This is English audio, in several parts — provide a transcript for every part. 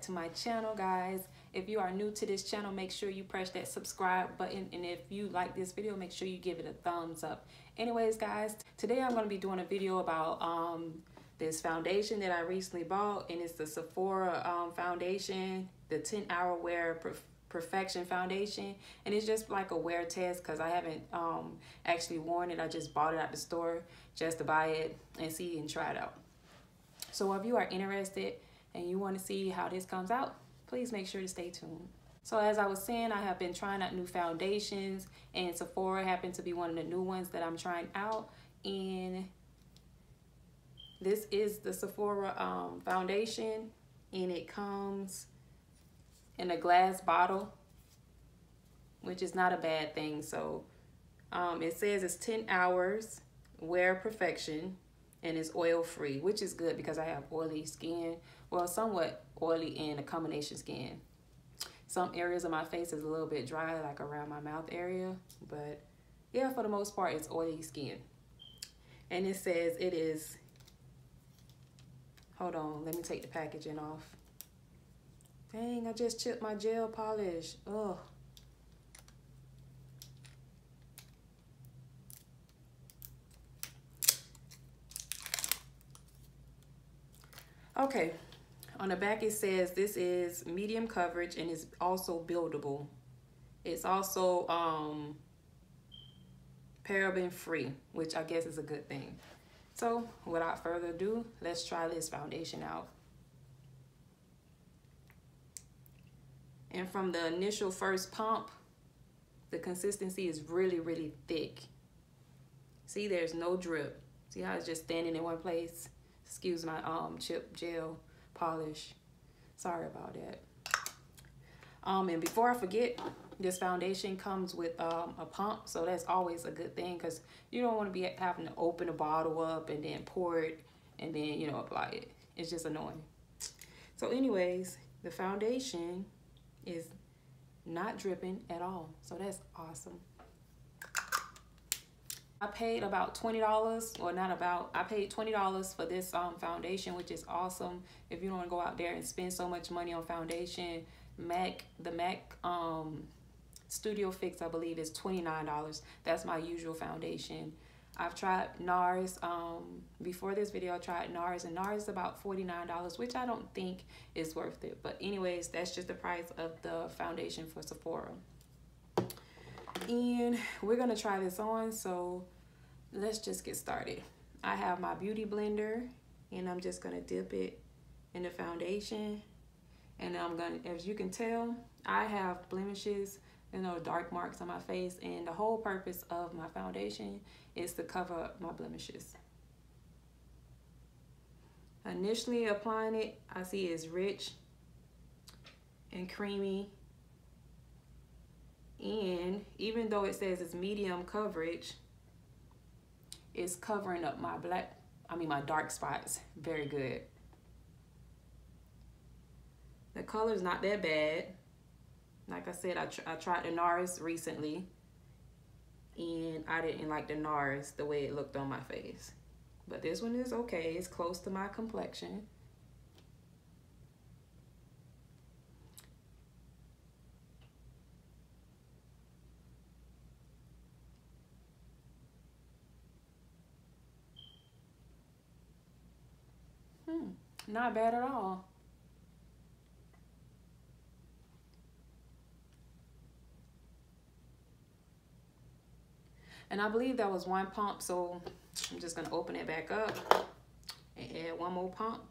back to my channel, guys. If you are new to this channel, make sure you press that subscribe button, and if you like this video, make sure you give it a thumbs up. Anyways, guys, today I'm going to be doing a video about this foundation that I recently bought, and it's the Sephora foundation, the 10-Hour Wear Perfection foundation, and it's just like a wear test because I haven't actually worn it. I just bought it at the store just to buy it and see and try it out. So if you are interested and you want to see how this comes out, please make sure to stay tuned. So as I was saying, I have been trying out new foundations, and Sephora happened to be one of the new ones that I'm trying out. And this is the Sephora foundation, and it comes in a glass bottle, which is not a bad thing. So it says it's 10 hours wear perfection, and it's oil free, which is good because I have oily skin. Well, somewhat oily and a combination skin. Some areas of my face is a little bit dry, like around my mouth area, but yeah, for the most part, it's oily skin. And it says it is, hold on, let me take the packaging off. Dang, I just chipped my gel polish. Ugh. Okay, on the back it says this is medium coverage and is also buildable. It's also paraben free, which I guess is a good thing. So without further ado, let's try this foundation out. And from the initial first pump, the consistency is really, really thick. See, there's no drip. See how it's just standing in one place? Excuse my chip gel polish. Sorry about that. And before I forget, this foundation comes with a pump, so that's always a good thing because you don't want to be having to open a bottle up and then pour it and then, you know, apply it. It's just annoying. So anyways, the foundation is not dripping at all, so that's awesome. I paid about $20, or not about, I paid $20 for this foundation, which is awesome. If you don't want to go out there and spend so much money on foundation, the MAC Studio Fix, I believe, is $29. That's my usual foundation. I've tried NARS. Before this video, I tried NARS, and NARS is about $49, which I don't think is worth it. But anyways, that's just the price of the foundation for Sephora. And we're gonna try this on, so let's just get started. I have my beauty blender, and I'm just gonna dip it in the foundation, and I'm gonna, as you can tell, I have blemishes, you know, dark marks on my face, and the whole purpose of my foundation is to cover up my blemishes. Initially applying it, I see it's rich and creamy. And even though it says it's medium coverage, it's covering up my my dark spots very good. The color's not that bad. Like I said, I tried the NARS recently, and I didn't like the NARS the way it looked on my face. But this one is okay. It's close to my complexion. Not bad at all. And I believe that was one pump, so I'm just gonna open it back up and add one more pump.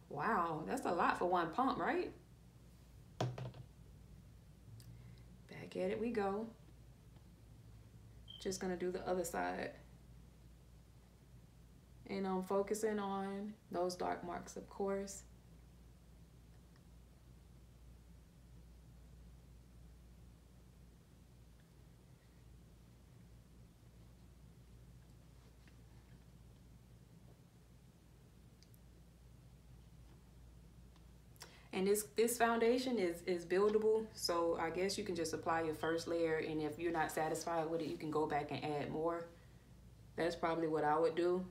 Wow, that's a lot for one pump, right? Back at it we go. Just gonna do the other side. And I'm focusing on those dark marks, of course. And this foundation is buildable, so I guess you can just apply your first layer, and if you're not satisfied with it, you can go back and add more. That's probably what I would do.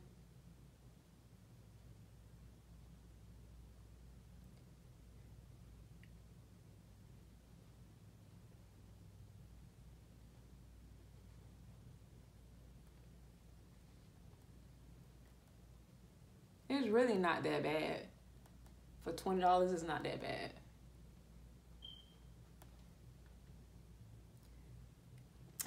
it's really not that bad. For $20, it's not that bad.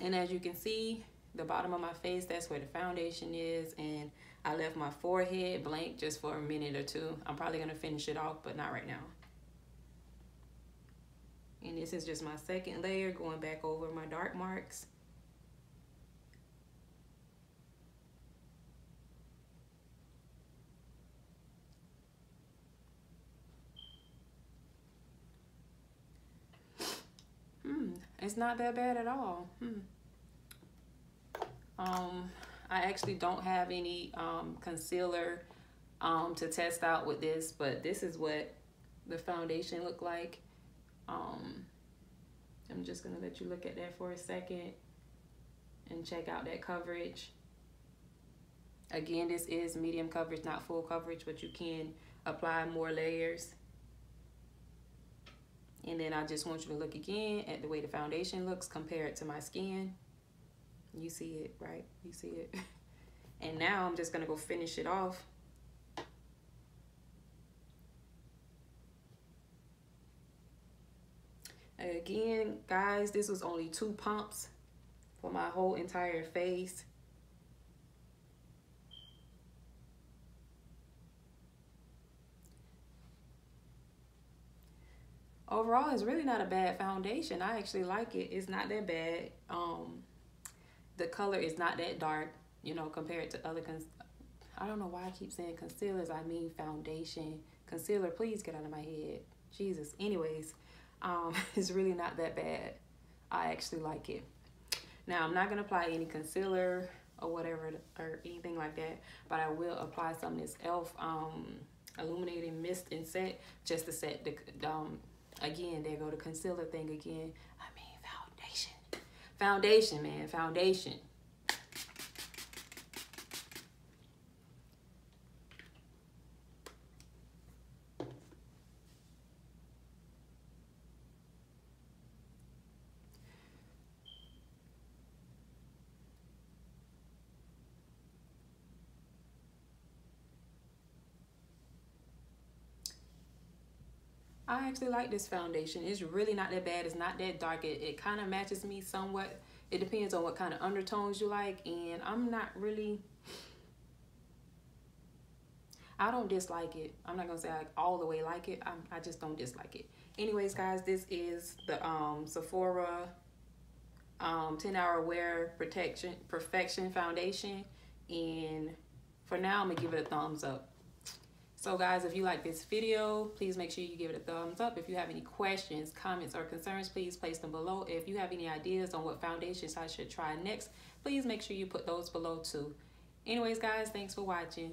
And as you can see, the bottom of my face, that's where the foundation is. And I left my forehead blank just for a minute or two. I'm probably going to finish it off, but not right now. And this is just my second layer, going back over my dark marks. It's not that bad at all. I actually don't have any concealer to test out with this, but this is what the foundation looked like. I'm just gonna let you look at that for a second and check out that coverage. Again, this is medium coverage, not full coverage, but you can apply more layers. And then I just want you to look again at the way the foundation looks compared to my skin. You see it, right? You see it. And now I'm just gonna go finish it off. Again, guys, this was only 2 pumps for my whole entire face. Overall, it's really not a bad foundation. I actually like it. It's not that bad. The color is not that dark, you know, compared to other I don't know why I keep saying concealers. I mean foundation. Concealer, please get out of my head. Jesus. Anyways, it's really not that bad. I actually like it. Now, I'm not going to apply any concealer or whatever or anything like that, but I will apply some of this e.l.f. Illuminating Mist and Set just to set the, again, there go the concealer thing again. I mean foundation. Foundation, man. Foundation. I actually like this foundation. It's really not that bad. It's not that dark. It kind of matches me somewhat. It depends on what kind of undertones you like. And I'm not really... I don't dislike it. I'm not going to say I all the way like it. I just don't dislike it. Anyways, guys, this is the Sephora 10-Hour Wear Perfection Foundation. And for now, I'm going to give it a thumbs up. So guys, if you like this video, please make sure you give it a thumbs up. If you have any questions, comments, or concerns, please place them below. If you have any ideas on what foundations I should try next, please make sure you put those below too. Anyways, guys, thanks for watching.